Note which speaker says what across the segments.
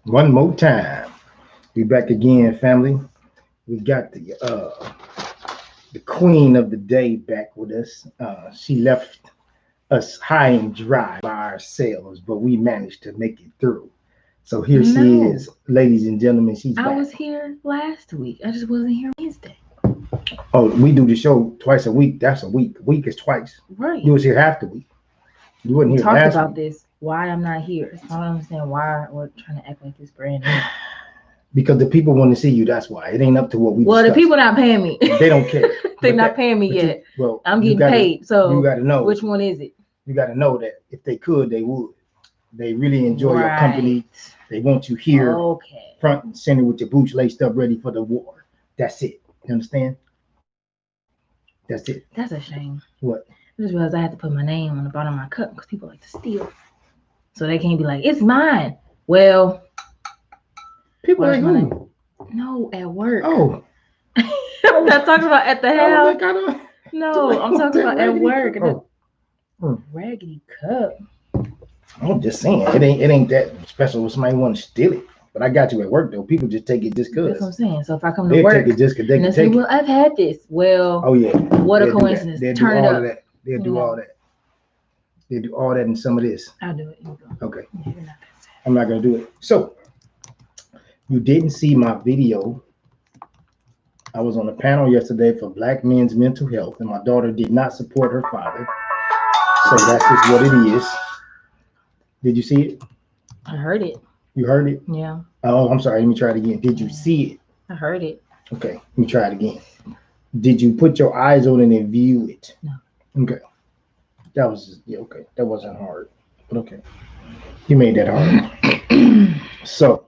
Speaker 1: One more time. We back again, family. We got the queen of the day back with us. She left us high and dry by ourselves, but we managed to make it through. So here she
Speaker 2: No,
Speaker 1: is, ladies and gentlemen. She's
Speaker 2: I
Speaker 1: back.
Speaker 2: was here last week. I just wasn't here Wednesday.
Speaker 1: Oh, we do the show twice a week. That's a week. A week is twice.
Speaker 2: Right.
Speaker 1: You was here half the week. You wasn't
Speaker 2: We
Speaker 1: here
Speaker 2: talked
Speaker 1: last
Speaker 2: about
Speaker 1: week
Speaker 2: this. Why I'm not here. So I don't understand why we're trying to act like this brand new.
Speaker 1: because the people want to see you. That's why it ain't up to what we
Speaker 2: Well, the
Speaker 1: discussed.
Speaker 2: people not paying me.
Speaker 1: They don't care.
Speaker 2: They're
Speaker 1: But
Speaker 2: not
Speaker 1: that,
Speaker 2: paying me
Speaker 1: but you,
Speaker 2: yet.
Speaker 1: well,
Speaker 2: I'm
Speaker 1: you
Speaker 2: getting
Speaker 1: gotta,
Speaker 2: paid.
Speaker 1: you
Speaker 2: So
Speaker 1: gotta know.
Speaker 2: which one is it?
Speaker 1: You gotta know that if they could, they would. They really enjoy your
Speaker 2: Right.
Speaker 1: company. They want you here,
Speaker 2: Okay.
Speaker 1: front and center, with your boots laced up, ready for the war. That's it. You understand? That's it.
Speaker 2: That's a shame.
Speaker 1: What?
Speaker 2: I just realized I had to put my name on the bottom of my cup because people like to steal. So they can't be like, it's mine. Well,
Speaker 1: People
Speaker 2: where's
Speaker 1: like
Speaker 2: my name?
Speaker 1: who?
Speaker 2: No, at work.
Speaker 1: Oh,
Speaker 2: I'm not talking about at the
Speaker 1: I was
Speaker 2: house.
Speaker 1: like, I don't.
Speaker 2: No, I'm talking about at work.
Speaker 1: Oh,
Speaker 2: Raggedy cup.
Speaker 1: I'm just saying it ain't that special if somebody want to steal it. But I got you at work though. People just take it just
Speaker 2: That's
Speaker 1: cause.
Speaker 2: what I'm saying. So if I come to
Speaker 1: They take
Speaker 2: work
Speaker 1: it just cause they
Speaker 2: and they
Speaker 1: can
Speaker 2: say,
Speaker 1: take it.
Speaker 2: well, I've had this. Well,
Speaker 1: Oh yeah,
Speaker 2: what a
Speaker 1: they'll do that.
Speaker 2: coincidence.
Speaker 1: They'll do
Speaker 2: Turn it
Speaker 1: all of
Speaker 2: up.
Speaker 1: that. They'll
Speaker 2: You
Speaker 1: do all
Speaker 2: know,
Speaker 1: that. They'll do all that in some of this.
Speaker 2: I'll do it. You go.
Speaker 1: Okay,
Speaker 2: Yeah, you're not that sad.
Speaker 1: I'm not gonna do it. So you didn't see my video. I was on a panel yesterday for Black men's mental health, and my daughter did not support her father. So that's just what it is. Did you see it?
Speaker 2: I heard it.
Speaker 1: You heard it?
Speaker 2: Yeah,
Speaker 1: Oh, I'm sorry. Let me try it again. Did you see it?
Speaker 2: I heard it.
Speaker 1: Okay, let me try it again. Did you put your eyes on it and view it?
Speaker 2: No.
Speaker 1: Okay. That was just, yeah, okay. That wasn't hard. But okay. You made that hard. So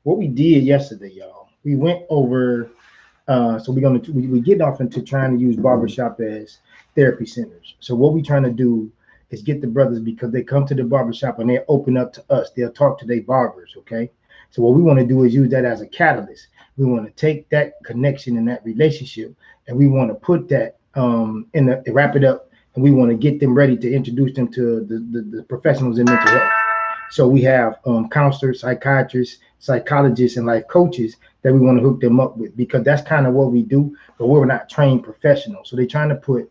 Speaker 1: what we did yesterday, y'all, we went over so we get off into trying to use barbershop as therapy centers. So what we trying to do is get the brothers because they come to the barbershop and they open up to us. They'll talk to their barbers, okay? So what we want to do is use that as a catalyst. We want to take that connection and that relationship and we want to put that in the wrap it up and we want to get them ready to introduce them to the professionals in mental health. So we have counselors, psychiatrists, psychologists, and life coaches that we want to hook them up with because that's kind of what we do, but we're not trained professionals. So they're trying to put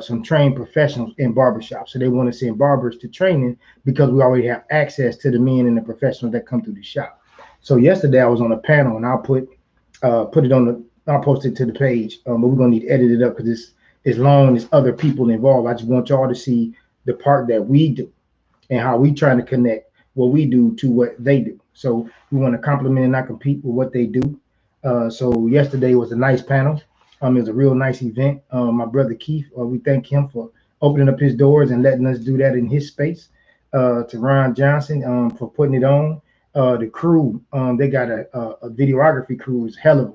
Speaker 1: some trained professionals in barbershops. So they want to send barbers to training because we already have access to the men and the professionals that come through the shop. So yesterday I was on a panel and I'll put it on I'll post it to the page, but we're gonna need to edit it up because it's long and there's other people involved. I just want y'all to see the part that we do and how we trying to connect what we do to what they do. So we want to complement and not compete with what they do. So yesterday was a nice panel. It was a real nice event. My brother Keith, we thank him for opening up his doors and letting us do that in his space. To Ron Johnson for putting it on. The crew, they got a videography crew is hell of a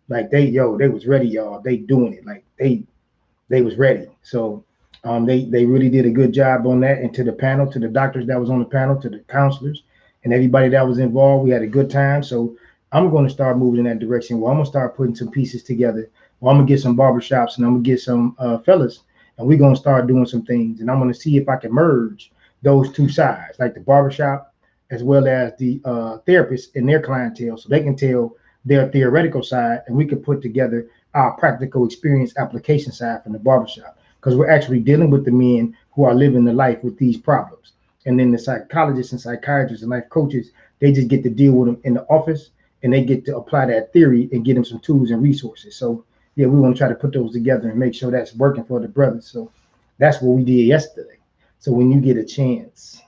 Speaker 1: like they was ready, y'all. They doing it like they was ready. So they really did a good job on that. And to the panel, to the doctors that was on the panel, to the counselors, and everybody that was involved, we had a good time. So I'm going to start moving in that direction. Well, I'm going to start putting some pieces together. Well, I'm going to get some barbershops and I'm going to get some fellas, and we're going to start doing some things. And I'm going to see if I can merge those two sides, like the barbershop as well as the therapists and their clientele, so they can tell their theoretical side, and we can put together our practical experience application side from the barbershop because we're actually dealing with the men who are living the life with these problems. And then the psychologists and psychiatrists and life coaches, they just get to deal with them in the office and they get to apply that theory and get them some tools and resources. So yeah, we want to try to put those together and make sure that's working for the brothers. So that's what we did yesterday. So when you get a chance,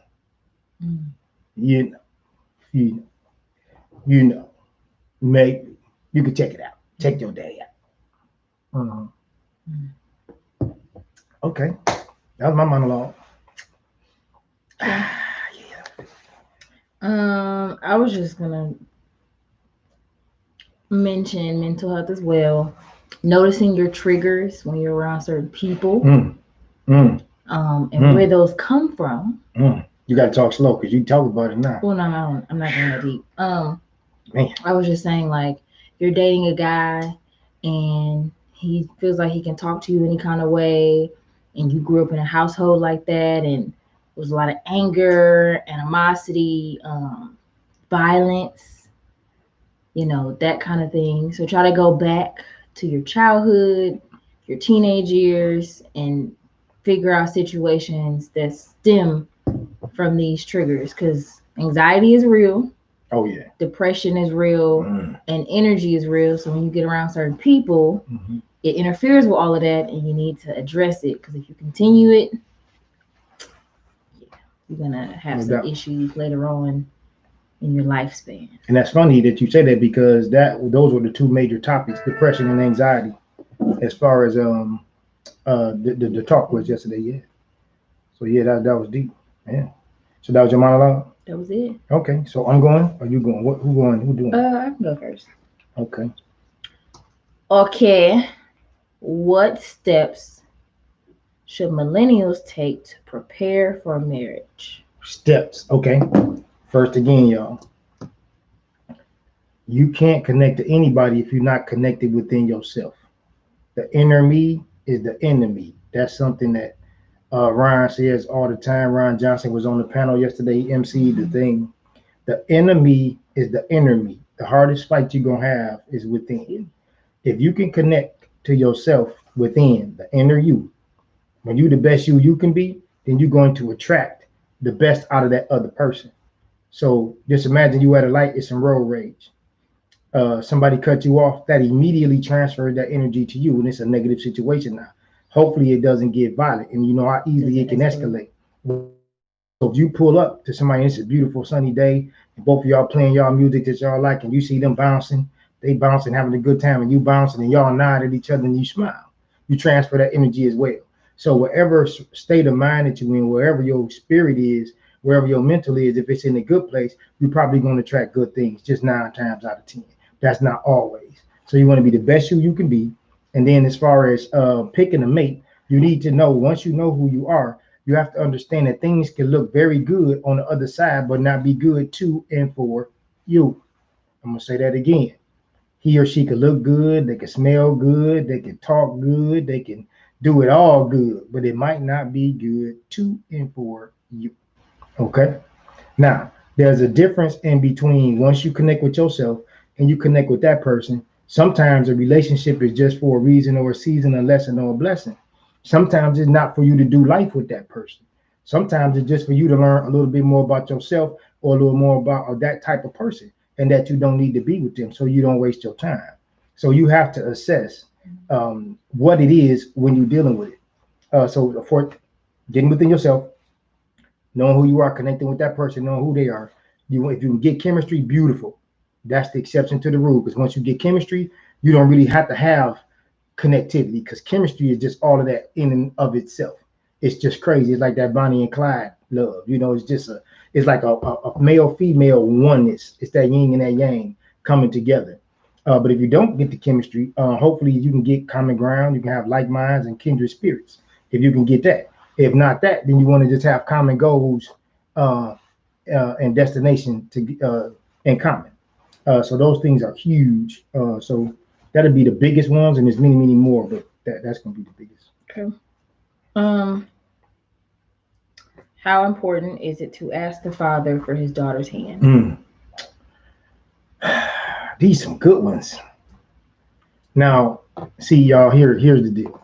Speaker 2: Mm.
Speaker 1: you know, you know, you know, maybe you can check it out. Check your day out.
Speaker 2: Mm.
Speaker 1: Okay, that was my monologue.
Speaker 2: Okay.
Speaker 1: Yeah.
Speaker 2: I was just gonna mention mental health as well. Noticing your triggers when you're around certain people,
Speaker 1: Mm, mm,
Speaker 2: and where
Speaker 1: mm,
Speaker 2: those come from.
Speaker 1: You got to talk slow because you talk about it now.
Speaker 2: Well, no, I'm not going that deep.
Speaker 1: Man.
Speaker 2: I was just saying, like, you're dating a guy and he feels like he can talk to you any kind of way, and you grew up in a household like that, and there was a lot of anger, animosity, violence, that kind of thing. So try to go back to your childhood, your teenage years, and figure out situations that stem from these triggers, because anxiety is real,
Speaker 1: Oh yeah.
Speaker 2: depression is real, and energy is real. So when you get around certain people,
Speaker 1: Mm-hmm.
Speaker 2: it interferes with all of that, and you need to address it, because if you continue it, you're gonna have
Speaker 1: No
Speaker 2: some
Speaker 1: doubt.
Speaker 2: issues later on in your lifespan.
Speaker 1: And that's funny that you say that, because those were the two major topics: depression and anxiety, as far as the talk was yesterday. Yeah. So yeah, that was deep. Yeah. So that was your monologue.
Speaker 2: That was it.
Speaker 1: Okay. So I'm going. Are you going? Who going? Who doing?
Speaker 2: I can go first.
Speaker 1: Okay.
Speaker 2: Okay. What steps should millennials take to prepare for marriage?
Speaker 1: Steps. Okay. First again, y'all. You can't connect to anybody if you're not connected within yourself. The inner me is the enemy. That's something that Ryan says all the time. Ryan Johnson was on the panel yesterday, He MC the thing. The enemy is the inner me. The hardest fight you're going to have is within. If you can connect to yourself within, the inner you, when you the best you can be, then you're going to attract the best out of that other person. So just imagine you at a light, it's some road rage. Somebody cut you off, that immediately transferred that energy to you, and it's a negative situation now. Hopefully, it doesn't get violent, and you know how easily it can escalate. So if you pull up to somebody, and it's a beautiful sunny day, and both of y'all playing y'all music that y'all like, and you see them bouncing, they bouncing, having a good time, and you bouncing, and y'all nod at each other, and you smile. You transfer that energy as well. So whatever state of mind that you're in, wherever your spirit is, wherever your mental is, if it's in a good place, you're probably going to attract good things. Just 9 times out of 10. That's not always. So you want to be the best you can be. And then as far as picking a mate, you need to know, once you know who you are, you have to understand that things can look very good on the other side, but not be good to and for you. I'm going to say that again. He or she could look good, they can smell good, they can talk good, they can do it all good, but it might not be good to and for you. Okay? Now, there's a difference in between once you connect with yourself and you connect with that person. Sometimes a relationship is just for a reason or a season, a lesson or a blessing. Sometimes it's not for you to do life with that person. Sometimes it's just for you to learn a little bit more about yourself, or a little more about that type of person, and that you don't need to be with them so you don't waste your time. So you have to assess what it is when you're dealing with it. So for getting within yourself, knowing who you are, connecting with that person, knowing who they are. If you can get chemistry, beautiful. That's the exception to the rule. Because once you get chemistry, you don't really have to have connectivity, because chemistry is just all of that in and of itself. It's just crazy. It's like that Bonnie and Clyde love. It's like a male female oneness. It's that yin and that yang coming together. But if you don't get the chemistry, hopefully you can get common ground. You can have like minds and kindred spirits. If you can get that. If not that, then you want to just have common goals uh, and destination to in common. So those things are huge. So that'll be the biggest ones, and there's many, many more, but that's gonna be the biggest.
Speaker 2: Okay. Um, how important is it to ask the father for his daughter's hand?
Speaker 1: These some good ones. Now, see y'all. Here's the deal.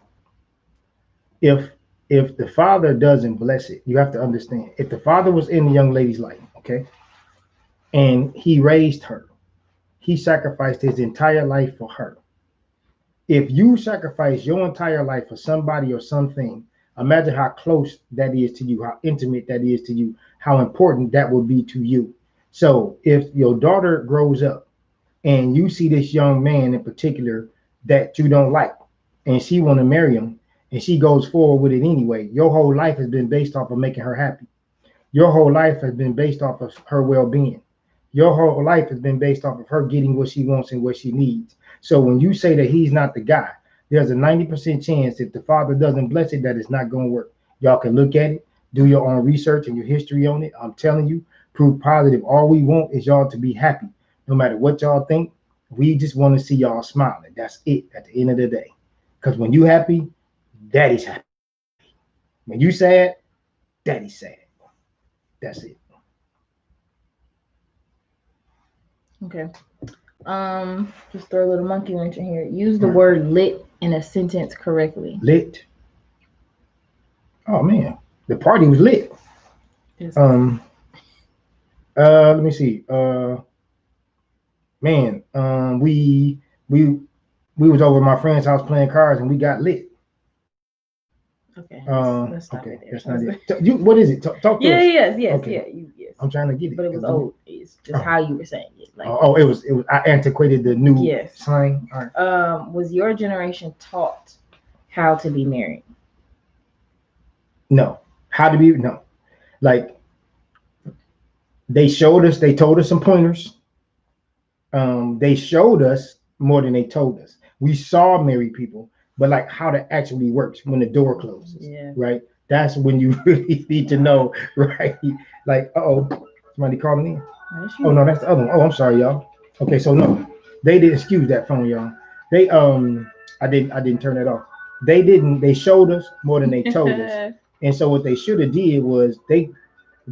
Speaker 1: If if the father doesn't bless it, you have to understand. If the father was in the young lady's life, okay, and he raised her, he sacrificed his entire life for her. If you sacrifice your entire life for somebody or something, imagine how close that is to you, how intimate that is to you, how important that will be to you. So if your daughter grows up and you see this young man in particular that you don't like, and she want to marry him, and she goes forward with it anyway, your whole life has been based off of making her happy. Your whole life has been based off of her well-being. Your whole life has been based off of her getting what she wants and what she needs. So when you say that he's not the guy, there's a 90% chance if the father doesn't bless it, that it's not going to work. Y'all can look at it, do your own research and your history on it. I'm telling you, proof positive. All we want is y'all to be happy. No matter what y'all think, we just want to see y'all smiling. That's it at the end of the day. Because when you happy, daddy's happy. When you sad, daddy's sad. That's it.
Speaker 2: Okay. Just throw a little monkey wrench in here. Use the word lit in a sentence correctly.
Speaker 1: Lit. Oh man, the party was lit.
Speaker 2: Yes.
Speaker 1: Let me see. Man, we we was over at my friend's house playing cards and we got lit.
Speaker 2: Okay. Let's stop
Speaker 1: Okay,
Speaker 2: it there.
Speaker 1: that's not it. You, what is it? Talk to us.
Speaker 2: Yes.
Speaker 1: Okay.
Speaker 2: Yeah. Yes.
Speaker 1: I'm trying to get it.
Speaker 2: But it was old. It's just how you were saying it. Like.
Speaker 1: It was. I antiquated the new
Speaker 2: Yes.
Speaker 1: slang. All right.
Speaker 2: Was your generation taught how to be married?
Speaker 1: No. How to be? No. Like they showed us. They told us some pointers. They showed us more than they told us. We saw married people, but like how that actually works when the door closes.
Speaker 2: Yeah.
Speaker 1: Right. That's when you really need to know. Right. Like, somebody calling in. Oh no, that's the other one. Oh, I'm sorry, y'all. Okay, so no, they didn't excuse that phone, y'all. They I didn't turn it off. They showed us more than they told us. And so what they should have did was they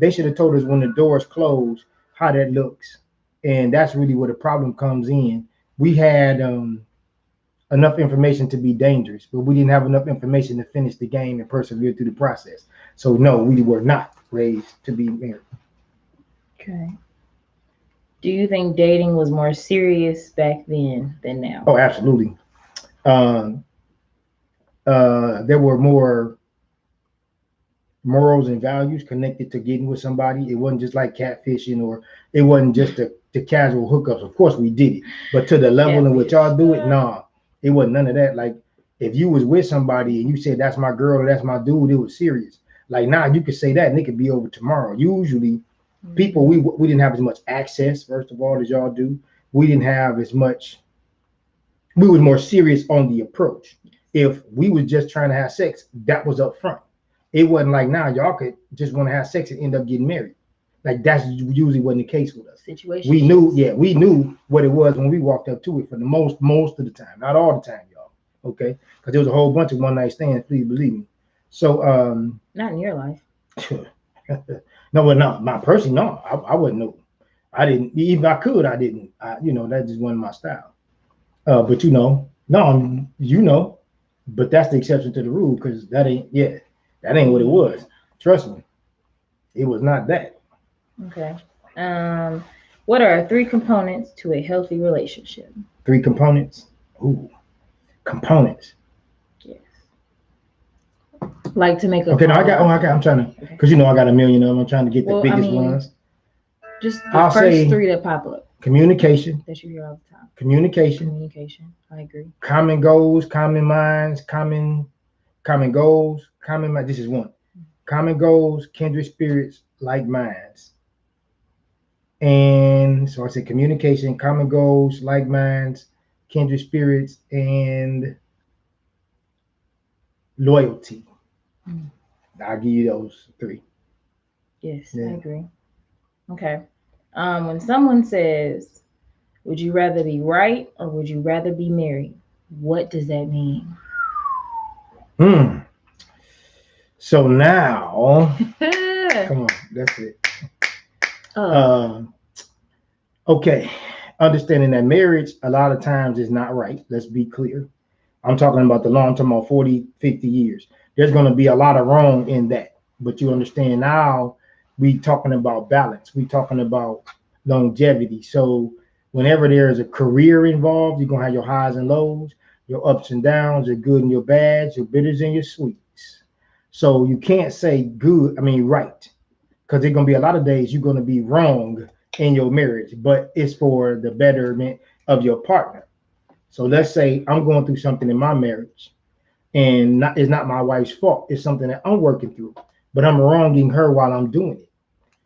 Speaker 1: should have told us when the doors close how that looks. And that's really where the problem comes in. We had enough information to be dangerous, but we didn't have enough information to finish the game and persevere through the process. So no, we were not raised to be married.
Speaker 2: Okay. Do you think dating was more serious back then than now?
Speaker 1: Oh, absolutely. There were more morals and values connected to getting with somebody. It wasn't just like catfishing, or it wasn't just the casual hookups. Of course, we did it, but to the level in which y'all do it, nah, it wasn't none of that. Like if you was with somebody and you said that's my girl or that's my dude, it was serious. Like now, you could say that and it could be over tomorrow. Usually, people we didn't have as much access. First of all, as y'all do, we didn't have as much. We was more serious on the approach. If we was just trying to have sex, that was up front. It wasn't like now y'all could just want to have sex and end up getting married. Like that's usually wasn't the case with us.
Speaker 2: Situation.
Speaker 1: We knew what it was when we walked up to it for the most of the time, not all the time, y'all. Okay, because there was a whole bunch of one night stands. Please believe me. So
Speaker 2: not in your life.
Speaker 1: No, well, not my person. No, I wouldn't know. I didn't. Even if I could, I didn't. That just wasn't my style. But no, but that's the exception to the rule because that ain't what it was. Trust me, it was not that.
Speaker 2: Okay. What are 3 components to a healthy relationship?
Speaker 1: 3 components. Ooh, components.
Speaker 2: Yes. Like to make a.
Speaker 1: Okay, no, I got. I'm trying to, because I got a million of them. I'm trying to get the biggest ones.
Speaker 2: Just the first 3 that pop up.
Speaker 1: Communication.
Speaker 2: That you hear all the time.
Speaker 1: Communication.
Speaker 2: I agree.
Speaker 1: Common goals, common minds, common goals, common mind. This is one. Common goals, kindred spirits, like minds. And so I said communication, common goals, like minds, kindred spirits, and loyalty. I'll give you those 3.
Speaker 2: Yes, yeah. I agree. Okay. When someone says, would you rather be right or would you rather be married? What does that mean?
Speaker 1: So now, come on, that's it. Okay. Understanding that marriage a lot of times is not right. Let's be clear. I'm talking about the long term of 40, 50 years. There's going to be a lot of wrong in that. But you understand now, we talking about balance. We talking about longevity. So whenever there's a career involved, you're going to have your highs and lows, your ups and downs, your good and your bads, your bitters and your sweets. So you can't say right, because there's going to be a lot of days you're going to be wrong in your marriage, but it's for the betterment of your partner. So let's say I'm going through something in my marriage, and it's not my wife's fault. It's something that I'm working through, but I'm wronging her while I'm doing it.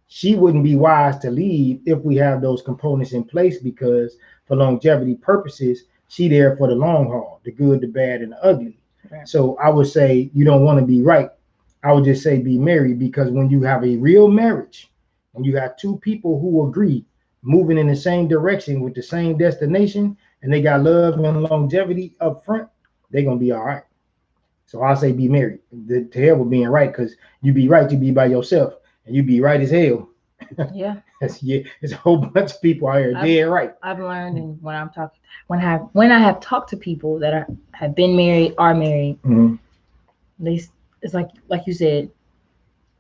Speaker 1: She wouldn't be wise to leave if we have those components in place, because for longevity purposes, she there for the long haul, the good, the bad, and the ugly. Right. So I would say you don't want to be right. I would just say be married, because when you have a real marriage, and you have 2 people who agree, moving in the same direction with the same destination, and they got love and longevity up front, they're going to be all right. So I say be married. To hell with being right, because you be right, you be by yourself, and you be right as hell.
Speaker 2: Yeah.
Speaker 1: It's a whole bunch of people out here dead right.
Speaker 2: I've learned, and when I have talked to people that have been married, are married,
Speaker 1: Mm-hmm.
Speaker 2: it's like you said,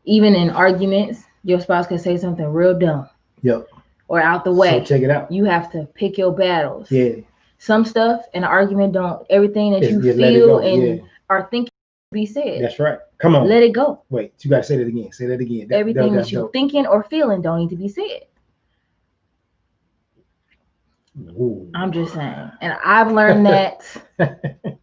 Speaker 2: even in arguments, your spouse can say something real dumb.
Speaker 1: Yep.
Speaker 2: Or out the
Speaker 1: So
Speaker 2: way.
Speaker 1: check it out.
Speaker 2: You have to pick your battles.
Speaker 1: Yeah.
Speaker 2: Some stuff in an argument don't everything that you
Speaker 1: Just let it
Speaker 2: feel
Speaker 1: go.
Speaker 2: and
Speaker 1: Yeah.
Speaker 2: are thinking be said.
Speaker 1: That's right. Come on.
Speaker 2: Let it go.
Speaker 1: Wait, you gotta say that again. Say that again.
Speaker 2: Everything that you're
Speaker 1: dope.
Speaker 2: thinking or feeling don't need to be said.
Speaker 1: Ooh.
Speaker 2: I'm just saying. And I've learned that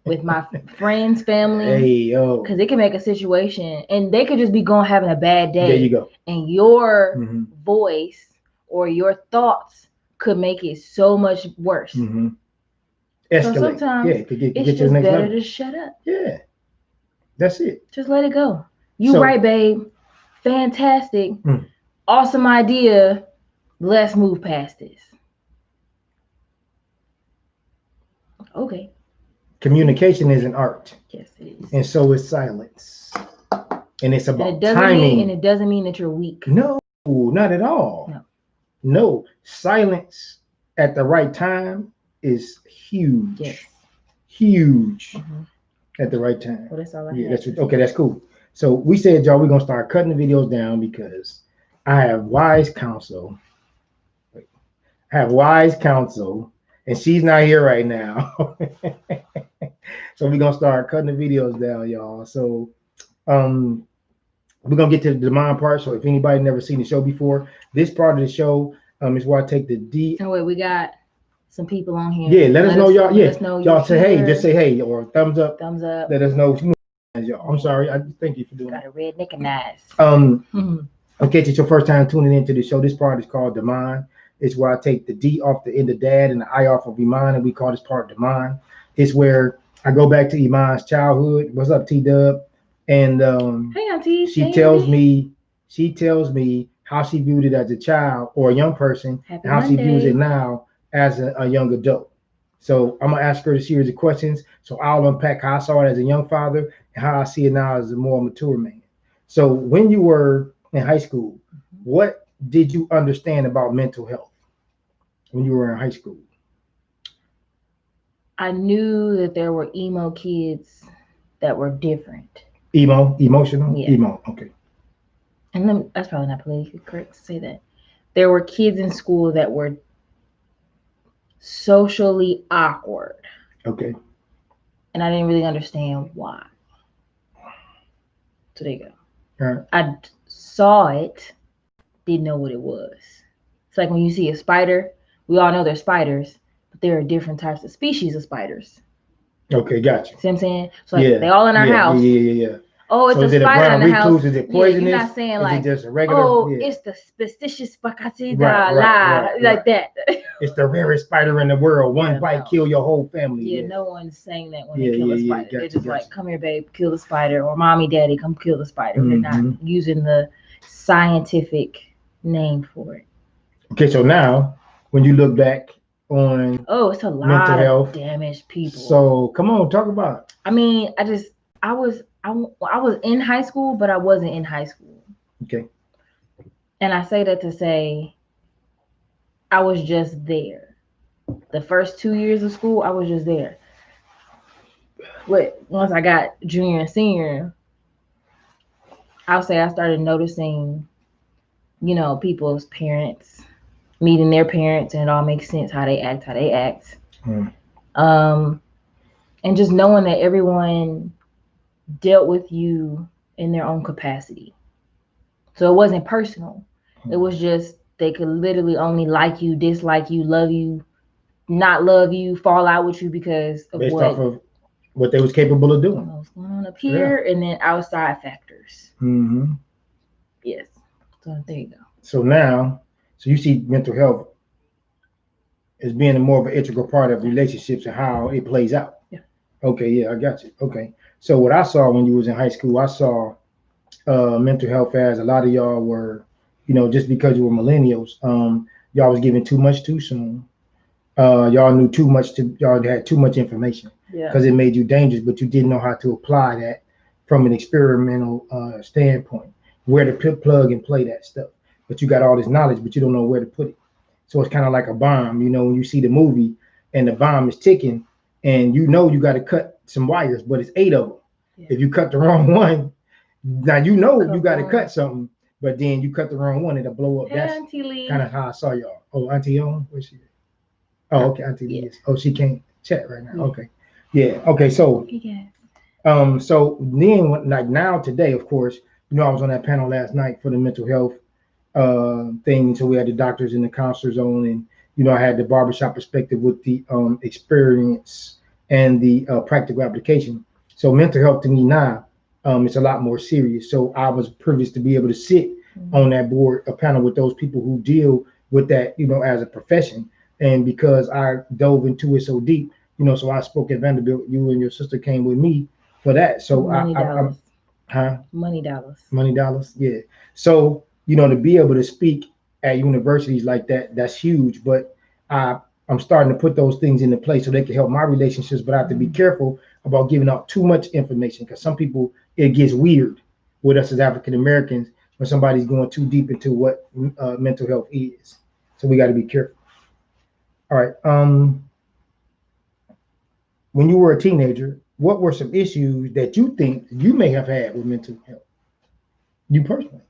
Speaker 2: with my friends, family.
Speaker 1: Hey, yo.
Speaker 2: Because it can make a situation, and they could just be having a bad day.
Speaker 1: There you go.
Speaker 2: And your voice or your thoughts could make it so much worse.
Speaker 1: Mm-hmm. Escalate.
Speaker 2: So sometimes
Speaker 1: it could get
Speaker 2: it's
Speaker 1: to the
Speaker 2: just
Speaker 1: next
Speaker 2: better
Speaker 1: level.
Speaker 2: to shut up.
Speaker 1: Yeah. That's it.
Speaker 2: Just let it go. You right, babe. Fantastic. Awesome idea. Let's move past this. Okay.
Speaker 1: Communication is an art.
Speaker 2: Yes, it is.
Speaker 1: And so is silence. And it's about
Speaker 2: and it
Speaker 1: timing.
Speaker 2: And it doesn't mean that you're weak.
Speaker 1: No, not at all. No. Silence at the right time is huge.
Speaker 2: Yes.
Speaker 1: Huge. At the right time.
Speaker 2: Well, that's all I
Speaker 1: have. Okay, that's cool. So we said, y'all, we're going to start cutting the videos down because I have wise counsel. And she's not here right now. So we're going to start cutting the videos down, y'all. So we're going to get to the demand part. So if anybody never seen the show before, this part of the show is where I take the D.
Speaker 2: Oh, wait, we got some people on here.
Speaker 1: Yeah, let us know, y'all. Yeah, y'all say hey, just say hey or thumbs up.
Speaker 2: Thumbs up.
Speaker 1: Let us know. Y'all. I'm sorry. I thank you for doing
Speaker 2: that. Got a red neck and eyes.
Speaker 1: In case it's your first time tuning into the show, this part is called Demand. It's where I take the D off the end of dad and the I off of Iman, and we call this part Demand. It's where I go back to Iman's childhood. What's up, T-Dub? And
Speaker 2: hey, Auntie.
Speaker 1: She tells me how she viewed it as a child or a young person,
Speaker 2: Happy
Speaker 1: and how
Speaker 2: Monday.
Speaker 1: she views it now as a young adult. So I'm gonna ask her a series of questions. So I'll unpack how I saw it as a young father and how I see it now as a more mature man. So when you were in high school, what did you understand about mental health when you were in high school?
Speaker 2: I knew that there were emo kids that were different.
Speaker 1: Emotional?
Speaker 2: Yeah.
Speaker 1: Emo, okay.
Speaker 2: And then, that's probably not politically correct to say that. There were kids in school that were socially awkward.
Speaker 1: Okay.
Speaker 2: And I didn't really understand why. So there you go.
Speaker 1: All right.
Speaker 2: I saw it, didn't know what it was. It's like when you see a spider, we all know they're spiders, but there are different types of species of spiders.
Speaker 1: Okay, gotcha.
Speaker 2: See what I'm saying? So like they all in our house.
Speaker 1: Yeah.
Speaker 2: Oh, it's
Speaker 1: so
Speaker 2: a spider in the house.
Speaker 1: Is it poisonous?
Speaker 2: You're not saying like,
Speaker 1: is it just a regular?
Speaker 2: Oh, it's the suspicious
Speaker 1: right,
Speaker 2: like that.
Speaker 1: It's the rarest spider in the world. One bite kill your whole family.
Speaker 2: Yeah, no one's saying that when they kill a spider. They're just like, come here, babe, kill the spider, or mommy, daddy, come kill the spider. They're not using the scientific name for it.
Speaker 1: Okay, so now when you look back on
Speaker 2: it's a lot of damaged people.
Speaker 1: So come on, talk about it.
Speaker 2: I mean, I was in high school, but I wasn't in high school.
Speaker 1: Okay.
Speaker 2: And I say that to say I was just there. The first 2 years of school, I was just there. But once I got junior and senior, I'll say I started noticing, people's parents, meeting their parents, and it all makes sense how they act. And just knowing that everyone dealt with you in their own capacity. So it wasn't personal. It was just they could literally only like you, dislike you, love you, not love you, fall out with you because of
Speaker 1: based off of what they was capable of doing.
Speaker 2: What's going on up here, and then outside factors. Yes. So there you go.
Speaker 1: So now, you see mental health as being a more of an integral part of relationships and how it plays out.
Speaker 2: Yeah.
Speaker 1: Okay, yeah, I got you. Okay. So what I saw when you was in high school, I saw mental health as a lot of y'all were, just because you were millennials, y'all was giving too much too soon. Y'all knew too much y'all had too much information because it made you dangerous, but you didn't know how to apply that from an experimental standpoint, where to plug and play that stuff. but you got all this knowledge, but you don't know where to put it. So it's kind of like a bomb, when you see the movie and the bomb is ticking, and you got to cut some wires, but it's 8 of them.
Speaker 2: Yeah.
Speaker 1: If you cut the wrong one, now you got to
Speaker 2: Kaboom.
Speaker 1: cut something, but then you cut the wrong one, it'll blow up.
Speaker 2: Hey,
Speaker 1: That's
Speaker 2: Auntie Lee.
Speaker 1: kind of how I saw y'all. Oh, Auntie on? Where's she? Oh, okay, Auntie Lee is. Oh, she can't chat right now.
Speaker 2: Yeah.
Speaker 1: Okay. Yeah. Okay. So,
Speaker 2: Okay.
Speaker 1: so then, like now today, of course, I was on that panel last night for the mental health thing. So we had the doctors and the counselors on, and I had the barbershop perspective with the experience and the practical application. So mental health to me now, it's a lot more serious. So I was privileged to be able to sit on that board, a panel with those people who deal with that, as a profession. And because I dove into it so deep, so I spoke at Vanderbilt. You and your sister came with me for that. So
Speaker 2: Money dollars.
Speaker 1: Money dollars, yeah. So to be able to speak at universities like that, that's huge. But I'm starting to put those things into place so they can help my relationships. But I have to be careful about giving out too much information, because some people, it gets weird with us as African Americans when somebody's going too deep into what mental health is. So we got to be careful. All right. When you were a teenager, what were some issues that you think you may have had with mental health? You personally?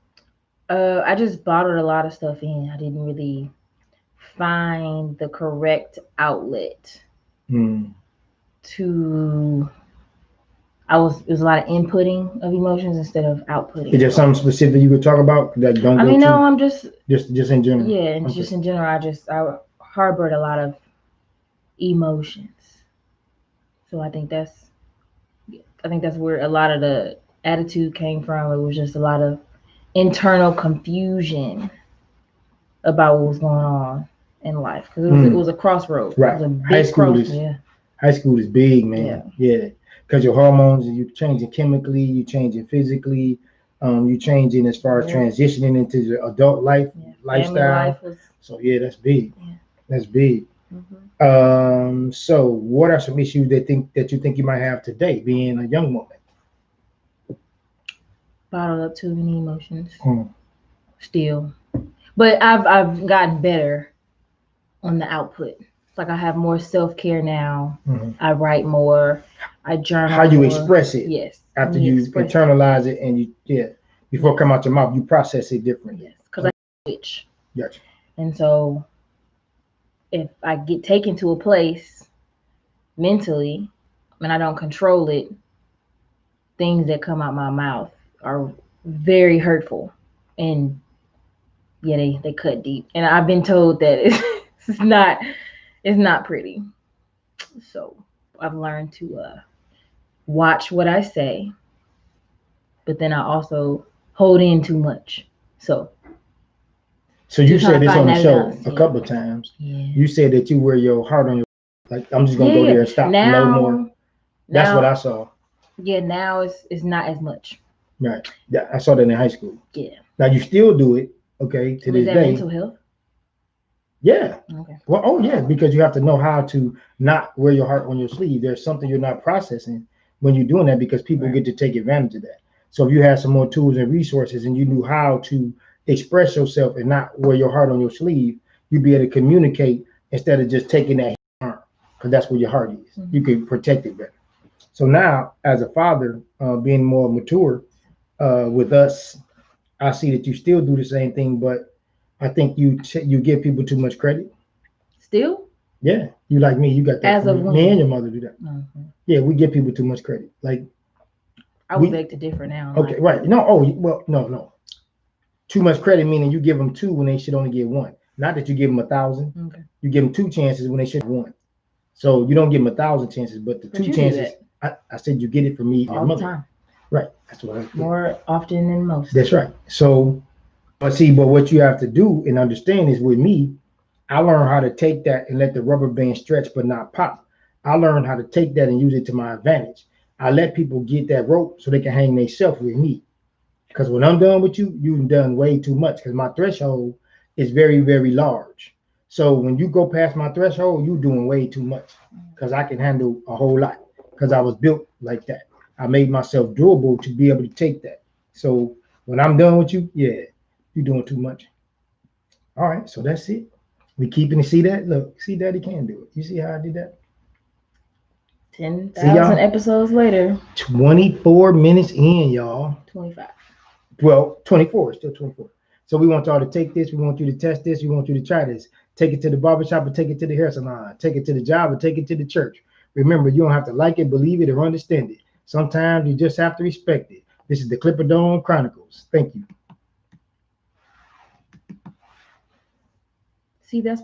Speaker 2: I just bottled a lot of stuff in. I didn't really find the correct outlet to. It was a lot of inputting of emotions instead of outputting.
Speaker 1: Is there something specific you could talk about that don't go
Speaker 2: no, I'm just
Speaker 1: in general.
Speaker 2: Yeah, and just in general, I harbored a lot of emotions. So I think that's where a lot of the attitude came from. It was just a lot of internal confusion about what was going on in life, because it was a crossroad.
Speaker 1: Right.
Speaker 2: It was a big
Speaker 1: high school is big, man. Yeah. Because your hormones, you're changing chemically, you're changing physically, you're changing as far as transitioning into the adult lifestyle. So that's big.
Speaker 2: Yeah.
Speaker 1: That's big.
Speaker 2: Mm-hmm.
Speaker 1: So what are some issues that you think you might have today, being a young woman?
Speaker 2: Bottled up too many emotions. Still, but I've gotten better on the output. It's like I have more self-care now. I write more. I journal.
Speaker 1: How you express it?
Speaker 2: Yes.
Speaker 1: After you internalize it and before it come out your mouth, you process it differently.
Speaker 2: Yes, because I switch.
Speaker 1: Gotcha.
Speaker 2: And so, if I get taken to a place mentally and I don't control it, things that come out my mouth are very hurtful, and they cut deep. And I've been told that it's not pretty. So I've learned to watch what I say, but then I also hold in too much. So
Speaker 1: you said this on the show a couple of times.
Speaker 2: Yeah.
Speaker 1: You said that you wear your heart on your, like, I'm just gonna go there and stop. No more. That's what I saw.
Speaker 2: Yeah, now it's not as much.
Speaker 1: Right. Yeah, I saw that in high school.
Speaker 2: Yeah.
Speaker 1: Now you still do it, okay, to this day.
Speaker 2: Mental health?
Speaker 1: Yeah.
Speaker 2: Okay.
Speaker 1: Well, because you have to know how to not wear your heart on your sleeve. There's something you're not processing when you're doing that, because people get to take advantage of that. So if you had some more tools and resources and you knew how to express yourself and not wear your heart on your sleeve, you'd be able to communicate instead of just taking that harm, because that's where your heart is. You can protect it better. So now, as a father, being more mature with us, I see that you still do the same thing, but I think you give people too much credit.
Speaker 2: Still?
Speaker 1: Yeah, you like me. You got that.
Speaker 2: As a woman.
Speaker 1: Me and your mother do that. Mm-hmm. Yeah, we give people too much credit. Like,
Speaker 2: I would beg to differ now.
Speaker 1: Okay, right. No. Oh, well, no. Too much credit meaning you give them 2 when they should only get 1. Not that you give them 1,000. Okay. You give them 2 chances when they should have 1. So you don't give them 1,000 chances, but the 2 chances. I said you get it from me and your mother. All the time. Right. That's what I said.
Speaker 2: More often than most.
Speaker 1: That's right. So, but what you have to do and understand is, with me, I learned how to take that and let the rubber band stretch but not pop. I learned how to take that and use it to my advantage. I let people get that rope so they can hang themselves with me. Because when I'm done with you, you've done way too much, because my threshold is very, very large. So when you go past my threshold, you're doing way too much, because I can handle a whole lot, because I was built like that. I made myself durable to be able to take that. So when I'm done with you, you're doing too much. All right, so that's it. We keeping to see that. Look, see, Daddy can do it. You see how I did that?
Speaker 2: 10,000 episodes later.
Speaker 1: 24 minutes in, y'all.
Speaker 2: 25.
Speaker 1: Well, 24, still 24. So we want y'all to take this. We want you to test this. We want you to try this. Take it to the barbershop or take it to the hair salon. Take it to the job or take it to the church. Remember, you don't have to like it, believe it, or understand it. Sometimes you just have to respect it. This is the Clipper Dome Chronicles. Thank you.
Speaker 2: See, that's